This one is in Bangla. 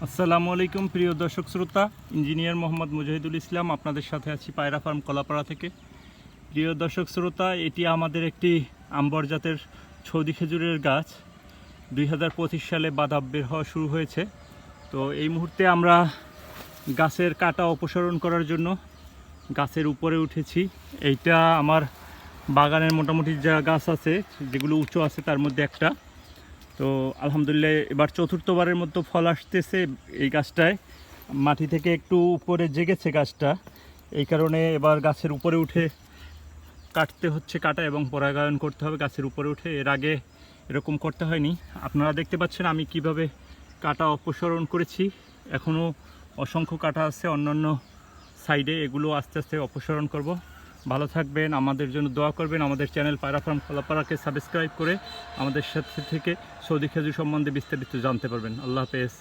আসসালামু আলাইকুম প্রিয় দর্শক শ্রোতা, ইঞ্জিনিয়ার মোহাম্মদ মুজাহিদুল ইসলাম আপনাদের সাথে আছি পায়রা ফার্ম কলাপাড়া থেকে। প্রিয় দর্শক শ্রোতা, এটি আমাদের একটি আম্বর জাতের সৌদি খেজুরের গাছ। 2025 সালে বাধা বের হওয়া শুরু হয়েছে। তো এই মুহূর্তে আমরা গাছের কাটা অপসারণ করার জন্য গাছের উপরে উঠেছি। এইটা আমার বাগানের মোটামুটি যা গাছ আছে, যেগুলো উঁচু আছে, তার মধ্যে একটা। তো আলহামদুলিল্লাহ এবার চতুর্থবারের মতো ফল আসতেছে এই গাছটায়। মাটি থেকে একটু উপরে জেগেছে গাছটা, এই কারণে এবার গাছের উপরে উঠে কাটতে হচ্ছে কাটা এবং পরাগায়ন করতে হবে গাছের উপরে উঠে। এর আগে এরকম করতে হয়নি। আপনারা দেখতে পাচ্ছেন আমি কিভাবে কাটা অপসারণ করেছি। এখনও অসংখ্য কাটা আছে অন্যান্য সাইডে, এগুলো আস্তে আস্তে অপসারণ করব। ভালো থাকবেন, আমাদের জন্য দোয়া করবেন। আমাদের চ্যানেল পায়রা ফার্ম কলাপাড়াকে সাবস্ক্রাইব করে আমাদের সাথে থেকে সৌদি খেজুর সম্বন্ধে বিস্তারিত জানতে পারবেন। আল্লাহ হাফেজ।